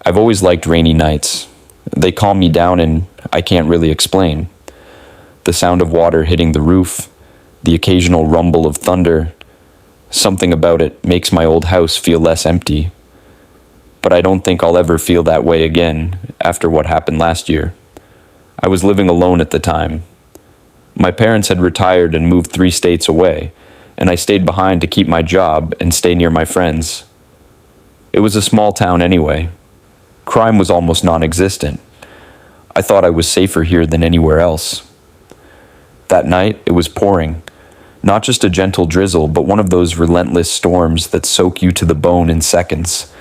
I've always liked rainy nights. They calm me down and I can't really explain. The sound of water hitting the roof, the occasional rumble of thunder, something about it makes my old house feel less empty. But I don't think I'll ever feel that way again after what happened last year. I was living alone at the time. My parents had retired and moved 3 states away, and I stayed behind to keep my job and stay near my friends. It was a small town anyway. Crime was almost non-existent. I thought I was safer here than anywhere else. That night, it was pouring. Not just a gentle drizzle, but one of those relentless storms that soak you to the bone in seconds.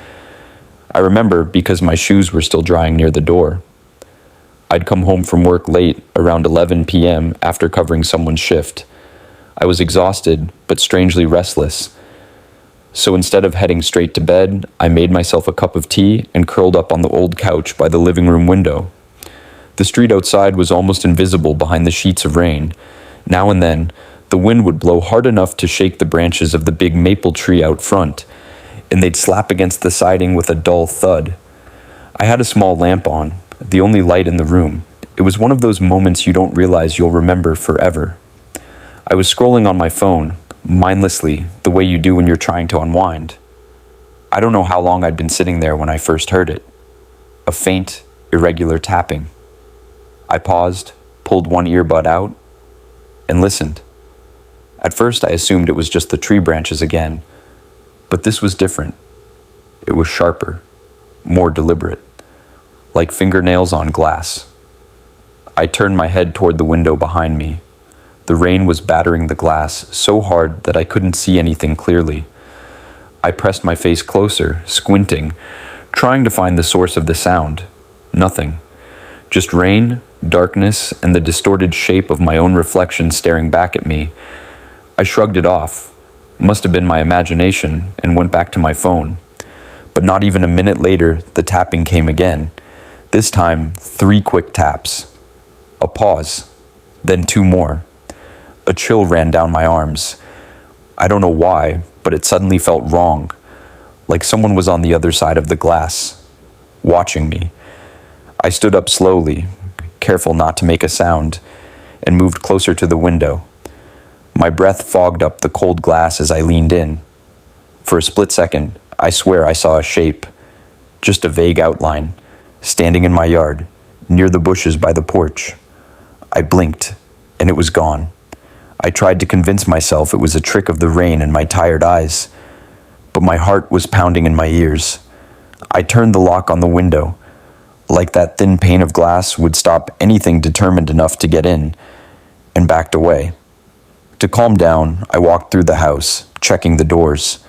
I remember because my shoes were still drying near the door. I'd come home from work late, around 11 p.m. after covering someone's shift. I was exhausted, but strangely restless. So instead of heading straight to bed, I made myself a cup of tea and curled up on the old couch by the living room window. The street outside was almost invisible behind the sheets of rain. Now and then, the wind would blow hard enough to shake the branches of the big maple tree out front, and they'd slap against the siding with a dull thud. I had a small lamp on, the only light in the room. It was one of those moments you don't realize you'll remember forever. I was scrolling on my phone, mindlessly, the way you do when you're trying to unwind. I don't know how long I'd been sitting there when I first heard it. A faint, irregular tapping. I paused, pulled one earbud out, and listened. At first I assumed it was just the tree branches again, but this was different. It was sharper, more deliberate, like fingernails on glass. I turned my head toward the window behind me. The rain was battering the glass so hard that I couldn't see anything clearly. I pressed my face closer, squinting, trying to find the source of the sound. Nothing. Just rain, darkness, and the distorted shape of my own reflection staring back at me. I shrugged it off. Must have been my imagination, and went back to my phone. But not even a minute later, the tapping came again. This time, 3 quick taps. A pause. Then 2 more. A chill ran down my arms. I don't know why, but it suddenly felt wrong. Like someone was on the other side of the glass, watching me. I stood up slowly, careful not to make a sound, and moved closer to the window. My breath fogged up the cold glass as I leaned in. For a split second, I swear I saw a shape, just a vague outline, standing in my yard, near the bushes by the porch. I blinked, and it was gone. I tried to convince myself it was a trick of the rain and my tired eyes, but my heart was pounding in my ears. I turned the lock on the window, like that thin pane of glass would stop anything determined enough to get in, and backed away. To calm down, I walked through the house, checking the doors.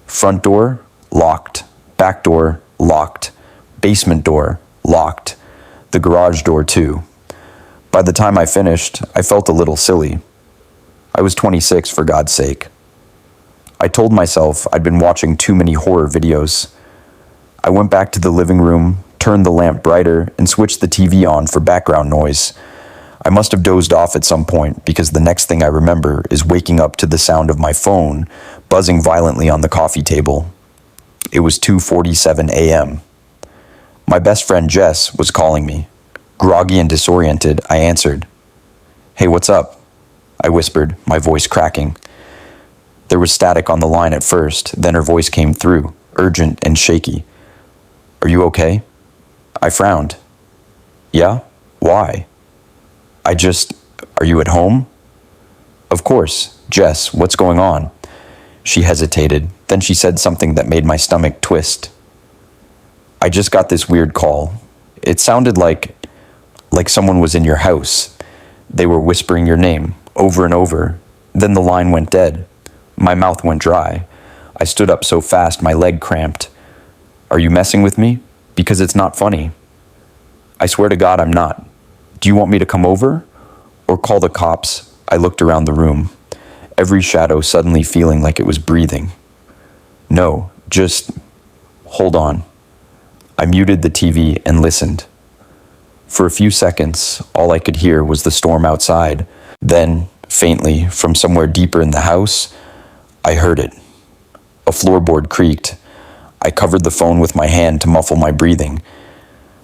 Front door, locked. Back door, locked. Basement door, locked. The garage door, too. By the time I finished, I felt a little silly. I was 26, for God's sake. I told myself I'd been watching too many horror videos. I went back to the living room, turned the lamp brighter, and switched the TV on for background noise. I must have dozed off at some point because the next thing I remember is waking up to the sound of my phone buzzing violently on the coffee table. It was 2:47 a.m. My best friend Jess was calling me. Groggy and disoriented, I answered. "Hey, what's up?" I whispered, my voice cracking. There was static on the line at first, then her voice came through, urgent and shaky. "Are you okay?" I frowned. "Yeah? Why?" Are you at home?" "Of course. Jess, what's going on?" She hesitated, then she said something that made my stomach twist. "I just got this weird call. It sounded like someone was in your house. They were whispering your name, over and over. Then the line went dead. My mouth went dry. I stood up so fast my leg cramped. Are you messing with me? Because it's not funny." "I swear to God I'm not. Do you want me to come over? Or call the cops?" I looked around the room, every shadow suddenly feeling like it was breathing. "No, just hold on." I muted the TV and listened. For a few seconds, all I could hear was the storm outside. Then, faintly, from somewhere deeper in the house, I heard it. A floorboard creaked. I covered the phone with my hand to muffle my breathing.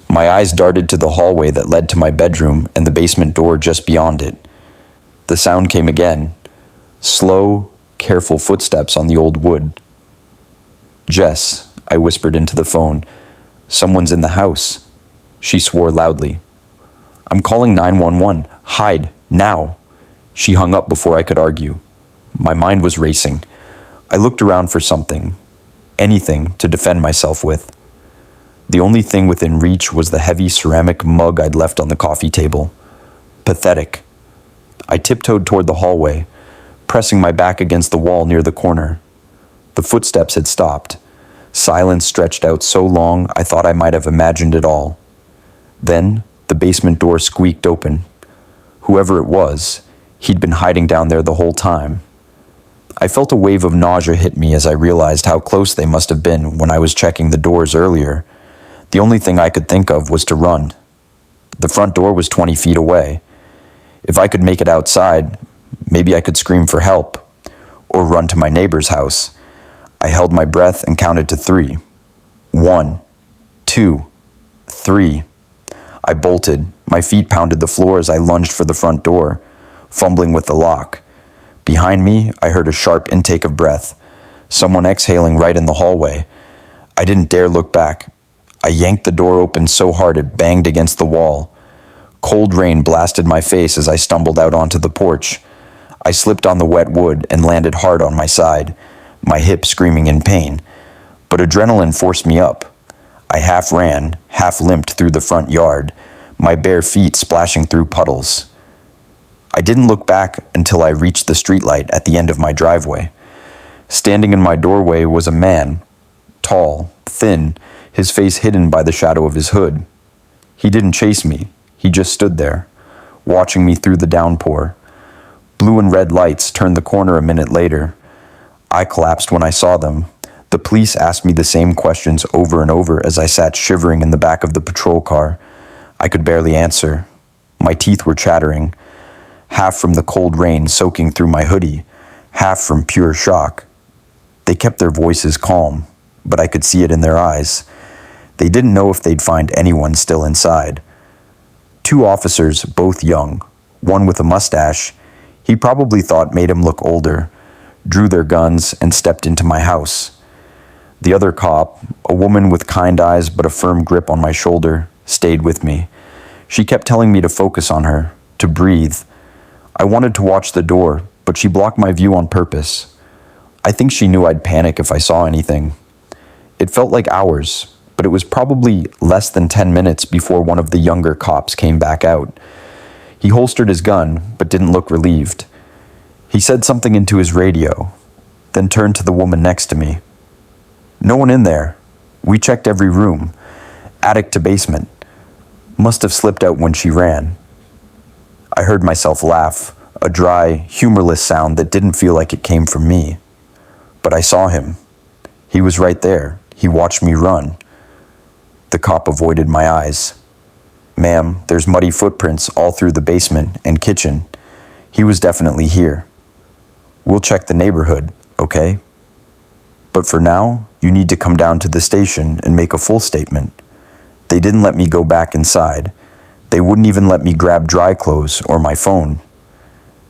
My eyes darted to the hallway that led to my bedroom and the basement door just beyond it. The sound came again. Slow, careful footsteps on the old wood. "Jess," I whispered into the phone. "Someone's in the house." She swore loudly. "I'm calling 911. Hide, now." She hung up before I could argue. My mind was racing. I looked around for something, anything to defend myself with. The only thing within reach was the heavy ceramic mug I'd left on the coffee table. Pathetic. I tiptoed toward the hallway, pressing my back against the wall near the corner. The footsteps had stopped. Silence stretched out so long I thought I might have imagined it all. Then, the basement door squeaked open. Whoever it was, he'd been hiding down there the whole time. I felt a wave of nausea hit me as I realized how close they must have been when I was checking the doors earlier. The only thing I could think of was to run. The front door was 20 feet away. If I could make it outside, maybe I could scream for help, or run to my neighbor's house. I held my breath and counted to 3. 1, 2, 3. I bolted. My feet pounded the floor as I lunged for the front door, fumbling with the lock. Behind me, I heard a sharp intake of breath, someone exhaling right in the hallway. I didn't dare look back. I yanked the door open so hard it banged against the wall. Cold rain blasted my face as I stumbled out onto the porch. I slipped on the wet wood and landed hard on my side, my hip screaming in pain. But adrenaline forced me up. I half ran, half limped through the front yard, my bare feet splashing through puddles. I didn't look back until I reached the streetlight at the end of my driveway. Standing in my doorway was a man, tall, thin, his face hidden by the shadow of his hood. He didn't chase me, he just stood there, watching me through the downpour. Blue and red lights turned the corner a minute later. I collapsed when I saw them. The police asked me the same questions over and over as I sat shivering in the back of the patrol car. I could barely answer. My teeth were chattering, half from the cold rain soaking through my hoodie, half from pure shock. They kept their voices calm, but I could see it in their eyes. They didn't know if they'd find anyone still inside. 2 officers, both young, one with a mustache, he probably thought made him look older, drew their guns and stepped into my house. The other cop, a woman with kind eyes but a firm grip on my shoulder, stayed with me. She kept telling me to focus on her, to breathe. I wanted to watch the door, but she blocked my view on purpose. I think she knew I'd panic if I saw anything. It felt like hours, but it was probably less than 10 minutes before one of the younger cops came back out. He holstered his gun, but didn't look relieved. He said something into his radio, then turned to the woman next to me. "No one in there. We checked every room, attic to basement. Must have slipped out when she ran." I heard myself laugh, a dry, humorless sound that didn't feel like it came from me. But I saw him. He was right there. He watched me run. The cop avoided my eyes. "Ma'am, there's muddy footprints all through the basement and kitchen. He was definitely here. We'll check the neighborhood, okay? But for now, you need to come down to the station and make a full statement." They didn't let me go back inside. They wouldn't even let me grab dry clothes or my phone.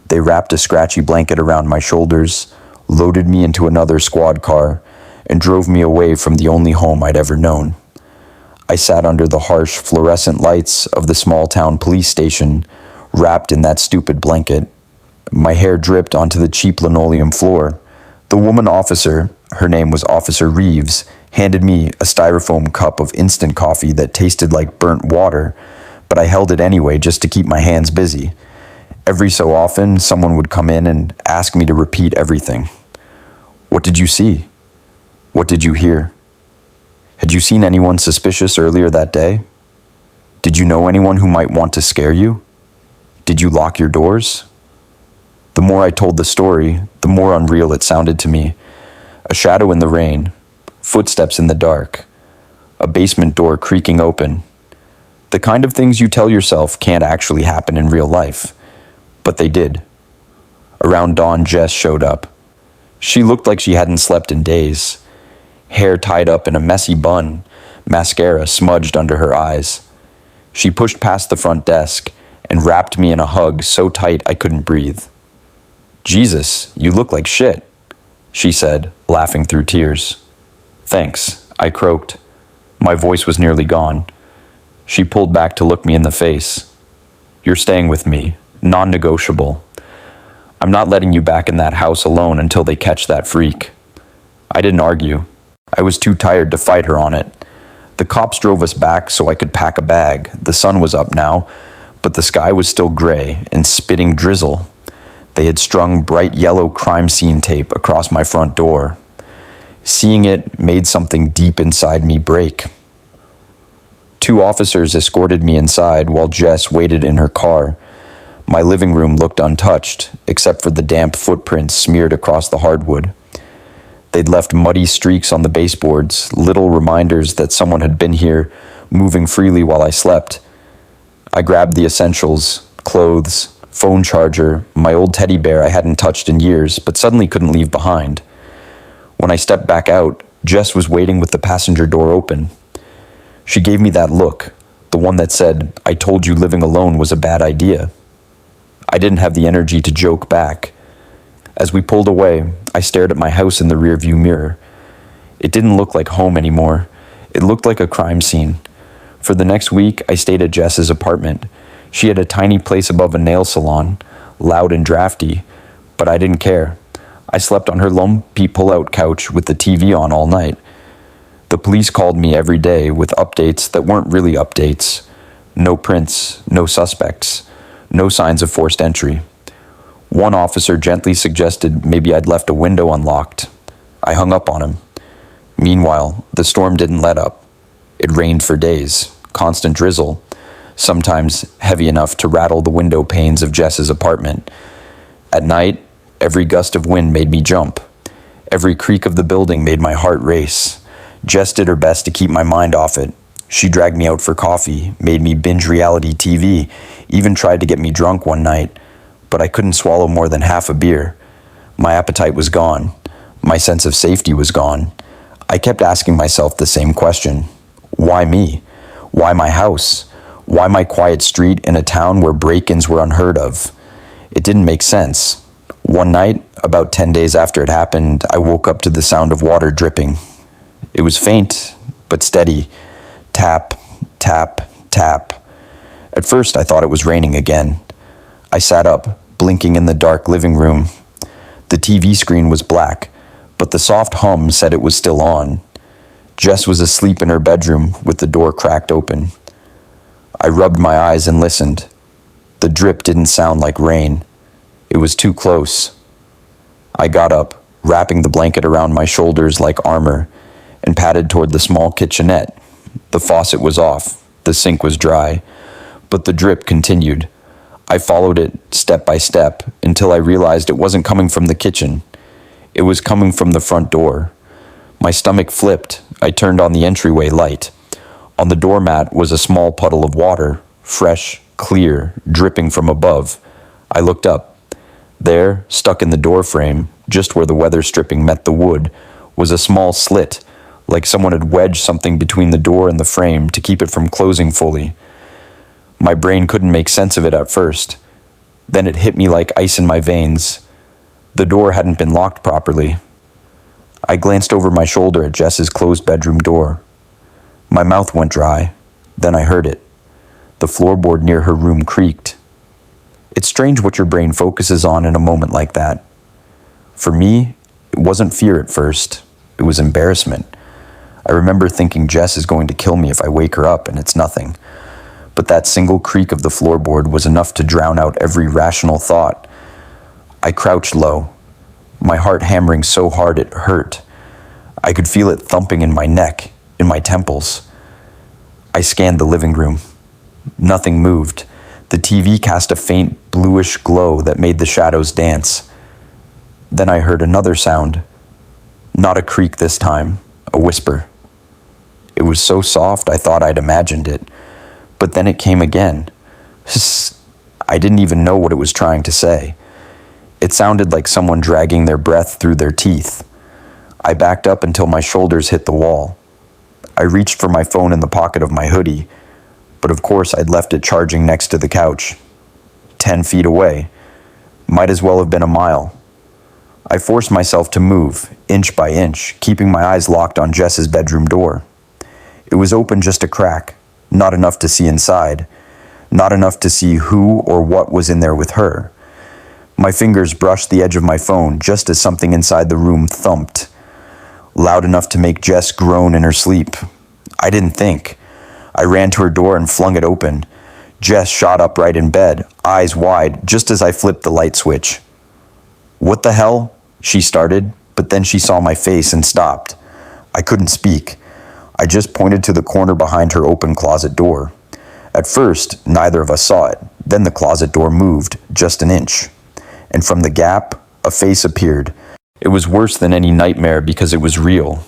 They wrapped a scratchy blanket around my shoulders, loaded me into another squad car, and drove me away from the only home I'd ever known. I sat under the harsh fluorescent lights of the small-town police station, wrapped in that stupid blanket. My hair dripped onto the cheap linoleum floor. The woman officer, her name was Officer Reeves, handed me a styrofoam cup of instant coffee that tasted like burnt water, but I held it anyway just to keep my hands busy. Every so often, someone would come in and ask me to repeat everything. "What did you see? What did you hear? Had you seen anyone suspicious earlier that day? Did you know anyone who might want to scare you? Did you lock your doors?" The more I told the story, the more unreal it sounded to me. A shadow in the rain, footsteps in the dark, a basement door creaking open. The kind of things you tell yourself can't actually happen in real life. But they did. Around dawn, Jess showed up. She looked like she hadn't slept in days. hair tied up in a messy bun, mascara smudged under her eyes. She pushed past the front desk and wrapped me in a hug so tight I couldn't breathe. "Jesus, you look like shit," she said, laughing through tears. "Thanks," I croaked. My voice was nearly gone. She pulled back to look me in the face. "You're staying with me, non-negotiable. I'm not letting you back in that house alone until they catch that freak." I didn't argue. I was too tired to fight her on it. The cops drove us back so I could pack a bag. The sun was up now, but the sky was still gray and spitting drizzle. They had strung bright yellow crime scene tape across my front door. Seeing it made something deep inside me break. 2 officers escorted me inside while Jess waited in her car. My living room looked untouched, except for the damp footprints smeared across the hardwood. They'd left muddy streaks on the baseboards, little reminders that someone had been here, moving freely while I slept. I grabbed the essentials, clothes, phone charger, my old teddy bear I hadn't touched in years, but suddenly couldn't leave behind. When I stepped back out, Jess was waiting with the passenger door open. She gave me that look, the one that said, "I told you living alone was a bad idea." I didn't have the energy to joke back. As we pulled away, I stared at my house in the rearview mirror. It didn't look like home anymore. It looked like a crime scene. For the next week, I stayed at Jess's apartment. She had a tiny place above a nail salon, loud and drafty, but I didn't care. I slept on her lumpy pull-out couch with the TV on all night. The police called me every day with updates that weren't really updates. No prints, no suspects, no signs of forced entry. One officer gently suggested maybe I'd left a window unlocked. I hung up on him. Meanwhile, the storm didn't let up. It rained for days, constant drizzle, sometimes heavy enough to rattle the window panes of Jess's apartment. At night, every gust of wind made me jump. Every creak of the building made my heart race. Jess did her best to keep my mind off it. She dragged me out for coffee, made me binge reality TV, even tried to get me drunk one night, but I couldn't swallow more than half a beer. My appetite was gone. My sense of safety was gone. I kept asking myself the same question. Why me? Why my house? Why my quiet street in a town where break-ins were unheard of? It didn't make sense. One night, about 10 days after it happened, I woke up to the sound of water dripping. It was faint, but steady. Tap, tap, tap. At first, I thought it was raining again. I sat up, blinking in the dark living room. The TV screen was black, but the soft hum said it was still on. Jess was asleep in her bedroom with the door cracked open. I rubbed my eyes and listened. The drip didn't sound like rain. It was too close. I got up, wrapping the blanket around my shoulders like armor, and padded toward the small kitchenette. The faucet was off, the sink was dry, but the drip continued. I followed it step by step until I realized it wasn't coming from the kitchen. It was coming from the front door. My stomach flipped. I turned on the entryway light. On the doormat was a small puddle of water, fresh, clear, dripping from above. I looked up. There, stuck in the doorframe, just where the weather stripping met the wood, was a small slit, like someone had wedged something between the door and the frame to keep it from closing fully. My brain couldn't make sense of it at first. Then it hit me like ice in my veins. The door hadn't been locked properly. I glanced over my shoulder at Jess's closed bedroom door. My mouth went dry. Then I heard it. The floorboard near her room creaked. It's strange what your brain focuses on in a moment like that. For me, it wasn't fear at first. It was embarrassment. I remember thinking Jess is going to kill me if I wake her up, and it's nothing. But that single creak of the floorboard was enough to drown out every rational thought. I crouched low, my heart hammering so hard it hurt. I could feel it thumping in my neck, in my temples. I scanned the living room. Nothing moved. The TV cast a faint bluish glow that made the shadows dance. Then I heard another sound. Not a creak this time, a whisper. It was so soft I thought I'd imagined it. But then it came again. I didn't even know what it was trying to say. It sounded like someone dragging their breath through their teeth. I backed up until my shoulders hit the wall. I reached for my phone in the pocket of my hoodie, but of course I'd left it charging next to the couch. 10 feet away. Might as well have been a mile. I forced myself to move, inch by inch, keeping my eyes locked on Jess's bedroom door. It was open just a crack, not enough to see inside, not enough to see who or what was in there with her. My fingers brushed the edge of my phone just as something inside the room thumped, loud enough to make Jess groan in her sleep. I didn't think. I ran to her door and flung it open. Jess shot upright in bed, eyes wide, just as I flipped the light switch. "What the hell?" she started, but then she saw my face and stopped. I couldn't speak. I just pointed to the corner behind her open closet door. At first, neither of us saw it. Then the closet door moved, just an inch. And from the gap, a face appeared. It was worse than any nightmare because it was real.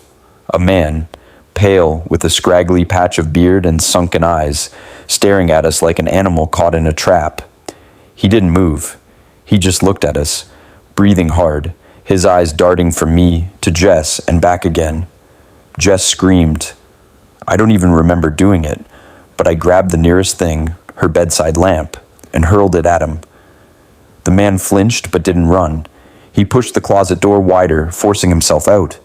A man, pale, with a scraggly patch of beard and sunken eyes, staring at us like an animal caught in a trap. He didn't move. He just looked at us, breathing hard, his eyes darting from me to Jess and back again. Jess screamed. I don't even remember doing it, but I grabbed the nearest thing, her bedside lamp, and hurled it at him. The man flinched but didn't run. He pushed the closet door wider, forcing himself out.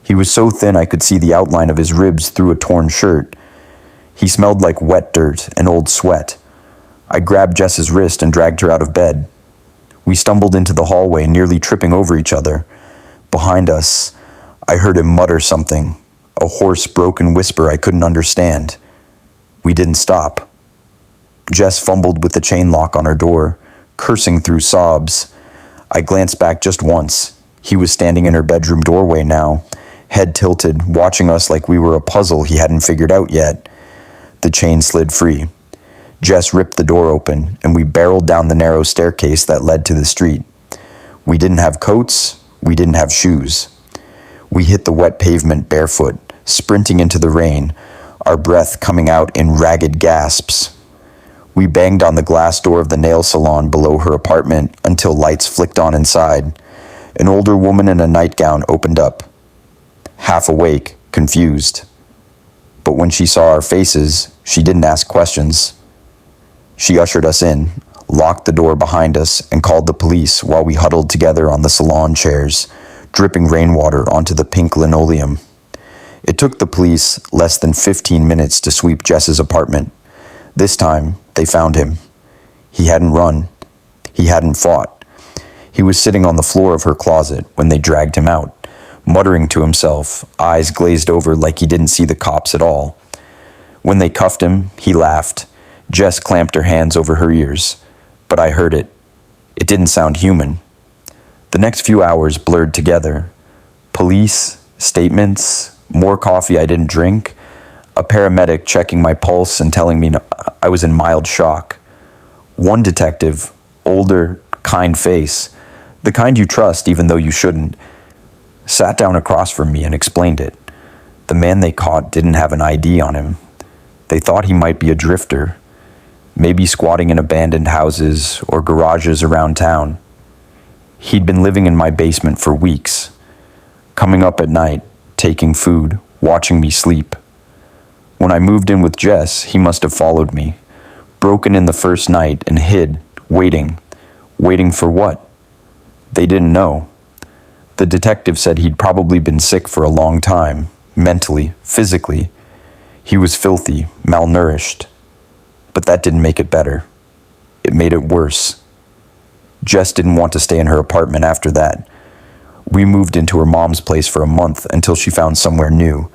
He was so thin I could see the outline of his ribs through a torn shirt. He smelled like wet dirt and old sweat. I grabbed Jess's wrist and dragged her out of bed. We stumbled into the hallway, nearly tripping over each other. Behind us, I heard him mutter something, a hoarse, broken whisper I couldn't understand. We didn't stop. Jess fumbled with the chain lock on her door, cursing through sobs. I glanced back just once. He was standing in her bedroom doorway now, head tilted, watching us like we were a puzzle he hadn't figured out yet. The chain slid free. Jess ripped the door open, and we barreled down the narrow staircase that led to the street. We didn't have coats, we didn't have shoes. We hit the wet pavement barefoot, sprinting into the rain, our breath coming out in ragged gasps. We banged on the glass door of the nail salon below her apartment until lights flicked on inside. An older woman in a nightgown opened up, half awake, confused. But when she saw our faces, she didn't ask questions. She ushered us in, locked the door behind us, and called the police while we huddled together on the salon chairs, dripping rainwater onto the pink linoleum. It took the police less than 15 minutes to sweep Jess's apartment. This time, they found him. He hadn't run. He hadn't fought. He was sitting on the floor of her closet when they dragged him out, muttering to himself, eyes glazed over like he didn't see the cops at all. When they cuffed him, he laughed. Jess clamped her hands over her ears, but I heard it. It didn't sound human. The next few hours blurred together. Police, statements, more coffee I didn't drink, a paramedic checking my pulse and telling me I was in mild shock. One detective, older, kind face, the kind you trust even though you shouldn't, sat down across from me and explained it. The man they caught didn't have an ID on him. They thought he might be a drifter, maybe squatting in abandoned houses or garages around town. He'd been living in my basement for weeks, coming up at night, taking food, watching me sleep. When I moved in with Jess, he must have followed me, broken in the first night and hid, waiting. Waiting for what? They didn't know. The detective said he'd probably been sick for a long time, mentally, physically. He was filthy, malnourished. But that didn't make it better. It made it worse. Jess didn't want to stay in her apartment after that. We moved into her mom's place for a month until she found somewhere new.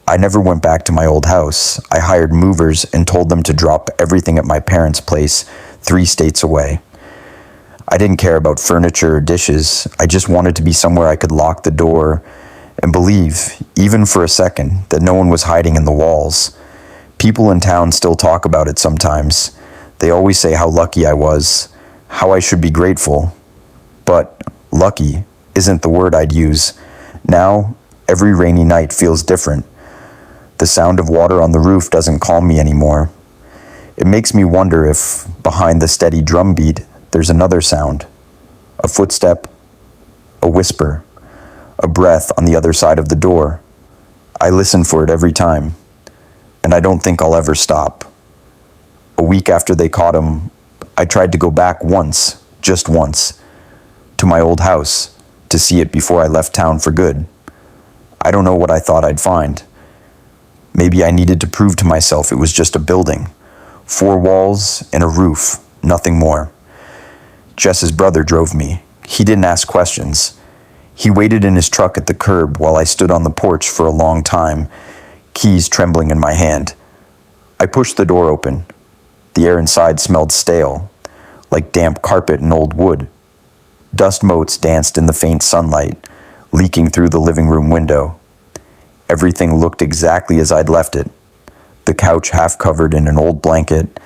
I never went back to my old house. I hired movers and told them to drop everything at my parents' place 3 states away. I didn't care about furniture or dishes. I just wanted to be somewhere I could lock the door and believe, even for a second, that no one was hiding in the walls. People in town still talk about it sometimes. They always say how lucky I was, how I should be grateful. But lucky isn't the word I'd use. Now, every rainy night feels different. The sound of water on the roof doesn't calm me anymore. It makes me wonder if, behind the steady drumbeat, there's another sound. A footstep, a whisper, a breath on the other side of the door. I listen for it every time, and I don't think I'll ever stop. A week after they caught him, I tried to go back once, just once, to my old house to see it before I left town for good. I don't know what I thought I'd find. Maybe I needed to prove to myself it was just a building. 4 walls and a roof, nothing more. Jess's brother drove me. He didn't ask questions. He waited in his truck at the curb while I stood on the porch for a long time, keys trembling in my hand. I pushed the door open. The air inside smelled stale, like damp carpet and old wood. Dust motes danced in the faint sunlight, leaking through the living room window. Everything looked exactly as I'd left it. The couch half covered in an old blanket,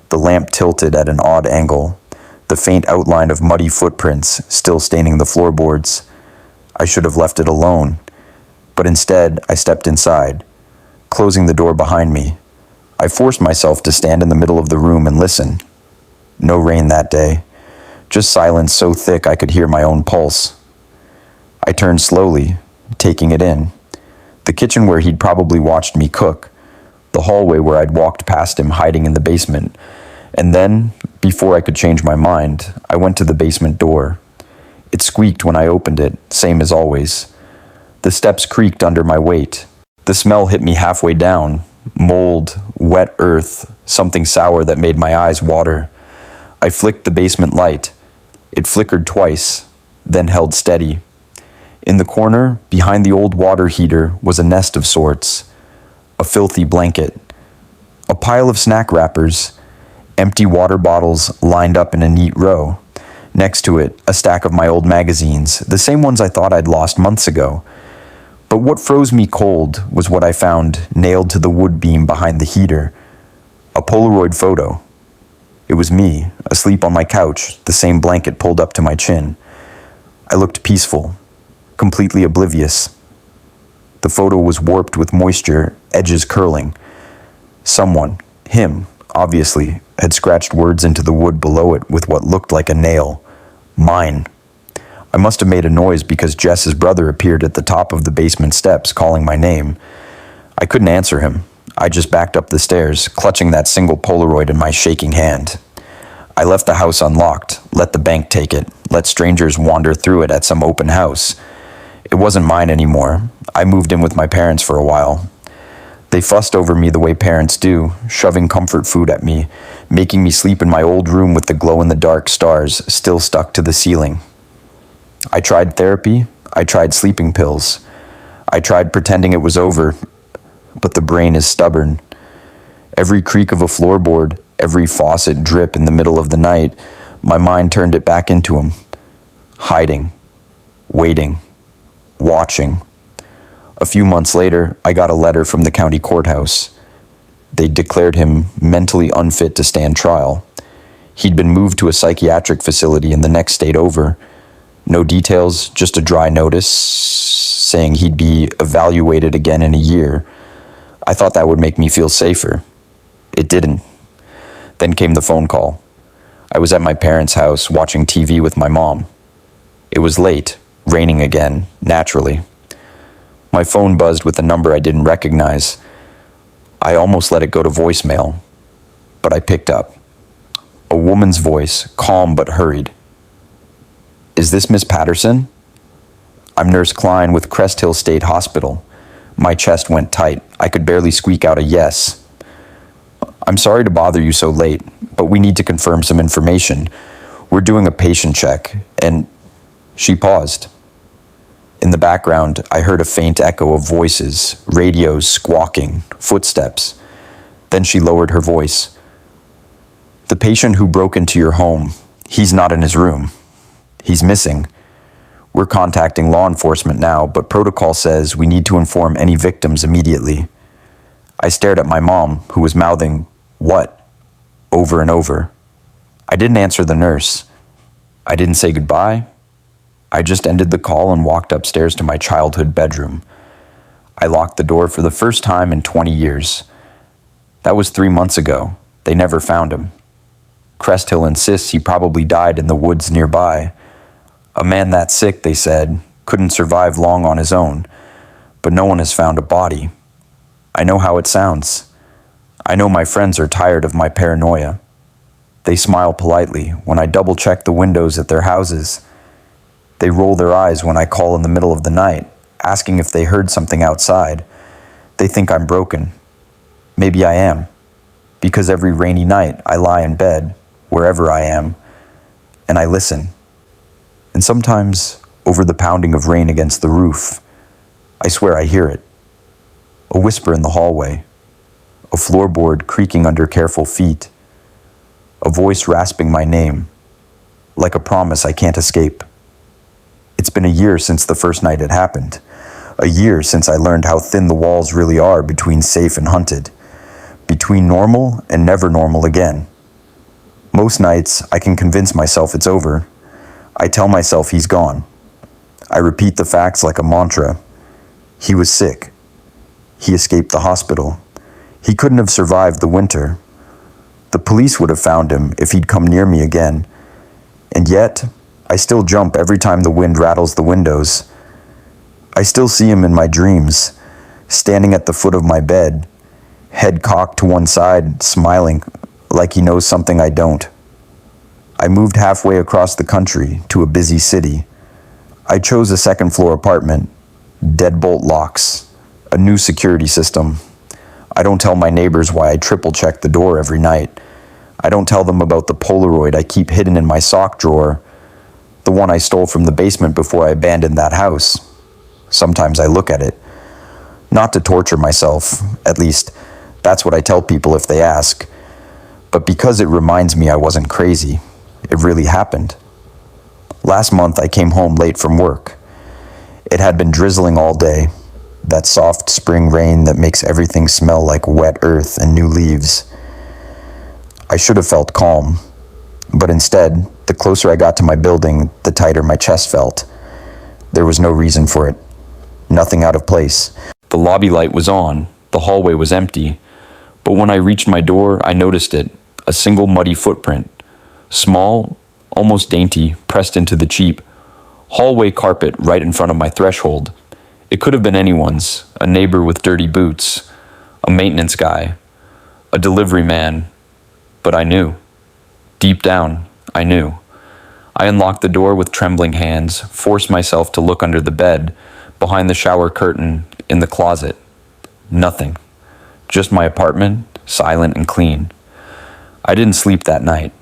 the lamp tilted at an odd angle, the faint outline of muddy footprints still staining the floorboards. I should have left it alone, but instead I stepped inside, closing the door behind me. I forced myself to stand in the middle of the room and listen. No rain that day, just silence so thick I could hear my own pulse. I turned slowly, taking it in. The kitchen where he'd probably watched me cook, the hallway where I'd walked past him hiding in the basement, and then, before I could change my mind, I went to the basement door. It squeaked when I opened it, same as always. The steps creaked under my weight. The smell hit me halfway down, mold, wet earth, something sour that made my eyes water. I flicked the basement light. It flickered twice, then held steady. In the corner, behind the old water heater, was a nest of sorts. A filthy blanket. A pile of snack wrappers. Empty water bottles lined up in a neat row. Next to it, a stack of my old magazines, the same ones I thought I'd lost months ago. But what froze me cold was what I found nailed to the wood beam behind the heater. A Polaroid photo. It was me, asleep on my couch, the same blanket pulled up to my chin. I looked peaceful, completely oblivious. The photo was warped with moisture, edges curling. Someone, him, obviously, had scratched words into the wood below it with what looked like a nail. Mine. I must have made a noise because Jess's brother appeared at the top of the basement steps, calling my name. I couldn't answer him. I just backed up the stairs, clutching that single Polaroid in my shaking hand. I left the house unlocked, let the bank take it, let strangers wander through it at some open house. It wasn't mine anymore. I moved in with my parents for a while. They fussed over me the way parents do, shoving comfort food at me, making me sleep in my old room with the glow-in-the-dark stars still stuck to the ceiling. I tried therapy. I tried sleeping pills. I tried pretending it was over, but the brain is stubborn. Every creak of a floorboard, every faucet drip in the middle of the night, my mind turned it back into him. Hiding, waiting, watching. A few months later, I got a letter from the county courthouse. They declared him mentally unfit to stand trial. He'd been moved to a psychiatric facility in the next state over. No details, just a dry notice saying he'd be evaluated again in a year. I thought that would make me feel safer. It didn't. Then came the phone call. I was at my parents' house watching TV with my mom. It was late, raining again, naturally. My phone buzzed with a number I didn't recognize. I almost let it go to voicemail, but I picked up. A woman's voice, calm but hurried. "Is this Miss Patterson?" "I'm Nurse Klein with Crest Hill State Hospital." My chest went tight. I could barely squeak out a yes. "I'm sorry to bother you so late, but we need to confirm some information. We're doing a patient check, and..." She paused. In the background, I heard a faint echo of voices, radios squawking, footsteps. Then she lowered her voice. "The patient who broke into your home, he's not in his room. He's missing. We're contacting law enforcement now, but protocol says we need to inform any victims immediately." I stared at my mom, who was mouthing, "What?" over and over. I didn't answer the nurse. I didn't say goodbye. I just ended the call and walked upstairs to my childhood bedroom. I locked the door for the first time in 20 years. That was 3 months ago. They never found him. Crest Hill insists he probably died in the woods nearby. A man that sick, they said, couldn't survive long on his own, but no one has found a body. I know how it sounds. I know my friends are tired of my paranoia. They smile politely when I double-check the windows at their houses. They roll their eyes when I call in the middle of the night, asking if they heard something outside. They think I'm broken. Maybe I am, because every rainy night I lie in bed, wherever I am, and I listen. And sometimes, over the pounding of rain against the roof, I swear I hear it. A whisper in the hallway, a floorboard creaking under careful feet, a voice rasping my name, like a promise I can't escape. It's been a year since the first night it happened, a year since I learned how thin the walls really are between safe and hunted, between normal and never normal again. Most nights, I can convince myself it's over. I tell myself he's gone. I repeat the facts like a mantra. He was sick. He escaped the hospital. He couldn't have survived the winter. The police would have found him if he'd come near me again. And yet, I still jump every time the wind rattles the windows. I still see him in my dreams, standing at the foot of my bed, head cocked to one side, smiling like he knows something I don't. I moved halfway across the country to a busy city. I chose a second-floor apartment, deadbolt locks, a new security system. I don't tell my neighbors why I triple-check the door every night. I don't tell them about the Polaroid I keep hidden in my sock drawer, the one I stole from the basement before I abandoned that house. Sometimes I look at it. Not to torture myself, at least that's what I tell people if they ask, but because it reminds me I wasn't crazy. It really happened. Last month I came home late from work. It had been drizzling all day, that soft spring rain that makes everything smell like wet earth and new leaves. I should have felt calm, but instead, the closer I got to my building, the tighter my chest felt. There was no reason for it. Nothing out of place. The lobby light was on, the hallway was empty, but when I reached my door, I noticed it, a single muddy footprint. Small, almost dainty, pressed into the cheap hallway carpet right in front of my threshold. It could have been anyone's, a neighbor with dirty boots, a maintenance guy, a delivery man, but I knew. Deep down, I knew. I unlocked the door with trembling hands, forced myself to look under the bed, behind the shower curtain, in the closet. Nothing. Just my apartment, silent and clean. I didn't sleep that night.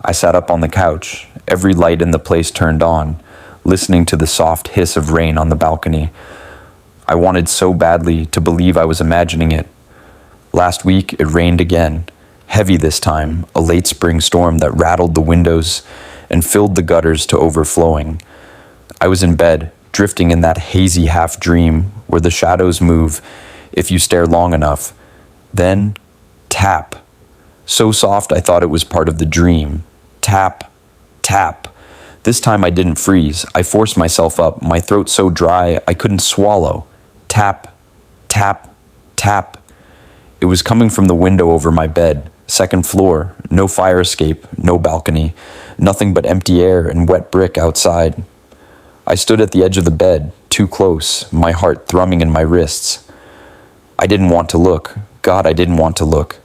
I sat up on the couch, every light in the place turned on, listening to the soft hiss of rain on the balcony. I wanted so badly to believe I was imagining it. Last week, it rained again, heavy this time, a late spring storm that rattled the windows and filled the gutters to overflowing. I was in bed, drifting in that hazy half-dream where the shadows move if you stare long enough. Then, tap. So soft I thought it was part of the dream. Tap, tap. This time I didn't freeze. I forced myself up, my throat so dry I couldn't swallow. Tap, tap, tap. It was coming from the window over my bed, second floor, no fire escape, no balcony, nothing but empty air and wet brick outside. I stood at the edge of the bed, too close, my heart thrumming in my wrists. I didn't want to look. God, I didn't want to look.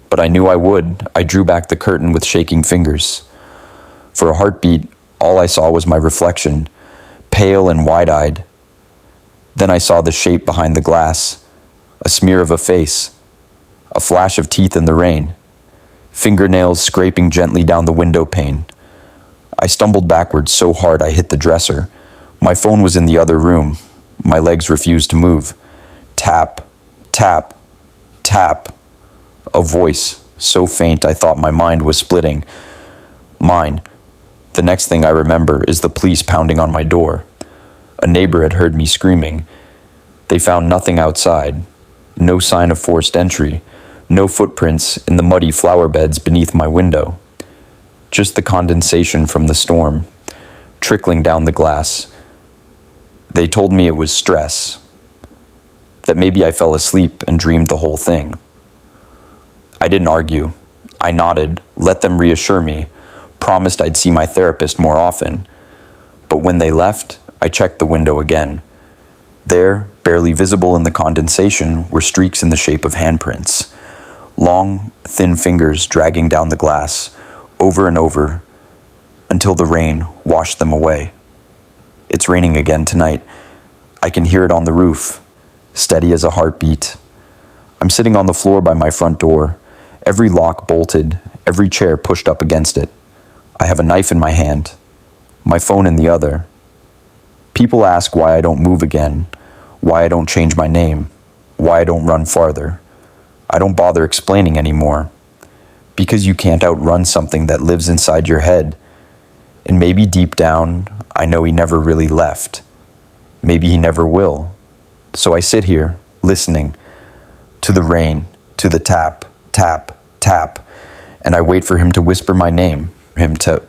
But I knew I would. I drew back the curtain with shaking fingers. For a heartbeat, all I saw was my reflection, pale and wide-eyed. Then I saw the shape behind the glass, a smear of a face, a flash of teeth in the rain, fingernails scraping gently down the window pane. I stumbled backwards so hard I hit the dresser. My phone was in the other room. My legs refused to move. Tap, tap, tap. A voice, so faint I thought my mind was splitting. Mine. The next thing I remember is the police pounding on my door. A neighbor had heard me screaming. They found nothing outside. No sign of forced entry. No footprints in the muddy flower beds beneath my window. Just the condensation from the storm, trickling down the glass. They told me it was stress. That maybe I fell asleep and dreamed the whole thing. I didn't argue. I nodded, let them reassure me, promised I'd see my therapist more often. But when they left, I checked the window again. There, barely visible in the condensation, were streaks in the shape of handprints. Long, thin fingers dragging down the glass, over and over, until the rain washed them away. It's raining again tonight. I can hear it on the roof, steady as a heartbeat. I'm sitting on the floor by my front door, every lock bolted, every chair pushed up against it. I have a knife in my hand, my phone in the other. People ask why I don't move again, why I don't change my name, why I don't run farther. I don't bother explaining anymore. Because you can't outrun something that lives inside your head. And maybe deep down, I know he never really left. Maybe he never will. So I sit here, listening, to the rain, to the tap, tap, tap, and I wait for him to whisper my name, him to